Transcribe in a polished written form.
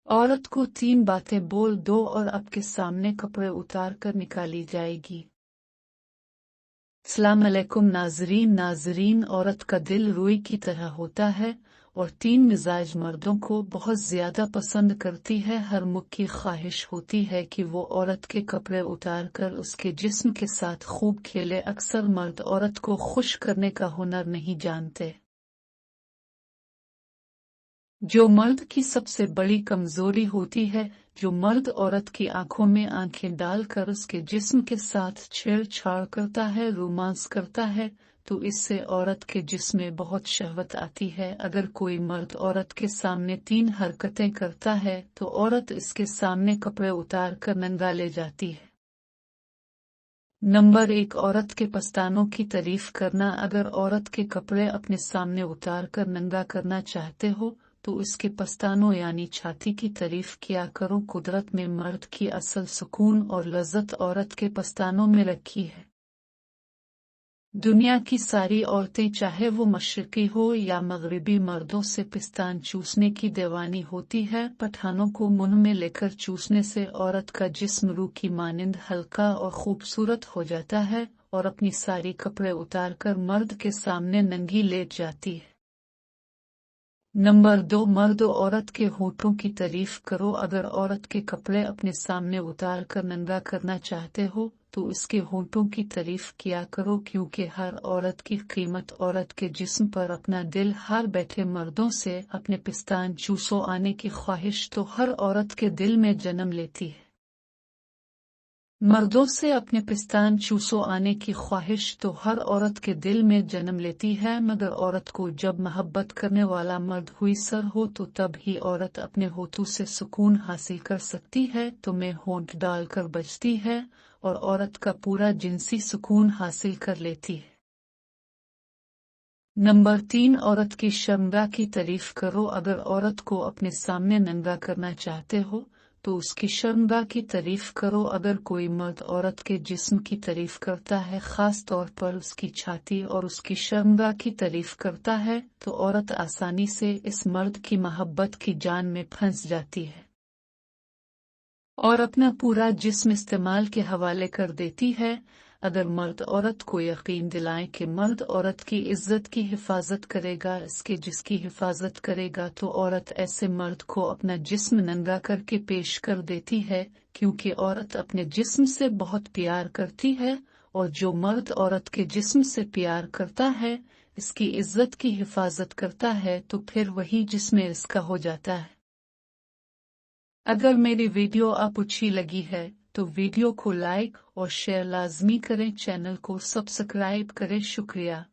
औरत को 3 बातें बोल दो और आपके सामने कपड़े उतार कर निकाली जाएगी। अस्सलाम अलैकुम नाजरीन, औरत का दिल रुई की तरह होता है और 3 मिजाज मर्दों को बहुत ज्यादा पसंद करती है। हर मुख की ख्वाहिश होती है कि वो औरत के कपड़े उतार कर उसके जिस्म के साथ खूब खेले। अक्सर मर्द औरत को खुश करने का हुनर नहीं जानते। जो मर्द की सबसे बड़ी कमजोरी होती है, जो मर्द औरत की आंखों में आंखें डालकर उसके जिस्म के साथ छेड़छाड़ करता है, रोमांस करता है, तो इससे औरत के जिस्म में बहुत शहवत आती है। अगर कोई मर्द औरत के सामने 3 हरकतें करता है तो औरत इसके सामने कपड़े उतार कर नंगा ले जाती है। नंबर 1, औरत के पस्तानों की तारीफ करना। अगर औरत के कपड़े अपने सामने उतार कर नंगा करना चाहते हो तो इसके पस्तानों यानी छाती की तारीफ किया करो। कुदरत में मर्द की असल सुकून और लज्जत औरत के पस्तानों में रखी है। दुनिया की सारी औरतें चाहे वो मशरकी हो या मगरिबी, मर्दों से पिस्तान चूसने की दीवानी होती है। पठानों को मुंह में लेकर चूसने से औरत का जिस्म रूह की मानिंद हल्का और खूबसूरत हो जाता है और अपनी सारी कपड़े उतारकर मर्द के सामने नंगी लेट जाती है। नंबर 2, मर्द औरत के होठों की तारीफ करो। अगर औरत के कपड़े अपने सामने उतार कर नंगा करना चाहते हो तो इसके होठों की तारीफ किया करो, क्योंकि हर औरत की कीमत औरत के जिस्म पर अपना दिल। हार बैठे मर्दों से अपने पिस्तान चूसो आने की ख्वाहिश तो हर औरत के दिल में जन्म लेती है। मर्दों से अपने पिस्तान चूसो आने की ख्वाहिश तो हर औरत के दिल में जन्म लेती है, मगर औरत को जब मोहब्बत करने वाला मर्द हुईसर हो तो तब ही औरत अपने होठों से सुकून हासिल कर सकती है। तो में होंठ डालकर बजती है और औरत का पूरा जिनसी सुकून हासिल कर लेती है। नंबर 3, औरत की शर्मगाह की तारीफ करो। अगर औरत को अपने सामने नंगा करना चाहते हो तो उसकी शर्मगाह की तारीफ करो। अगर कोई मर्द औरत के जिस्म की तारीफ करता है, खास तौर पर उसकी छाती और उसकी शर्मगाह की तारीफ करता है, तो औरत आसानी से इस मर्द की मोहब्बत की जान में फंस जाती है और अपना पूरा जिस्म इस्तेमाल के हवाले कर देती है। अगर मर्द औरत को यकीन दिलाए कि मर्द औरत की इज्जत की हिफाजत करेगा, इसके जिसकी हिफाजत करेगा, तो औरत ऐसे मर्द को अपना जिस्म नंगा करके पेश कर देती है, क्योंकि औरत अपने जिस्म से बहुत प्यार करती है और जो मर्द औरत के जिस्म से प्यार करता है, इसकी इज्जत की हिफाजत करता है, तो फिर वही जिस्म इसका हो जाता है। अगर मेरी वीडियो आप अच्छी लगी है तो वीडियो को लाइक और शेयर लाजमी करें, चैनल को सब्सक्राइब करें। शुक्रिया।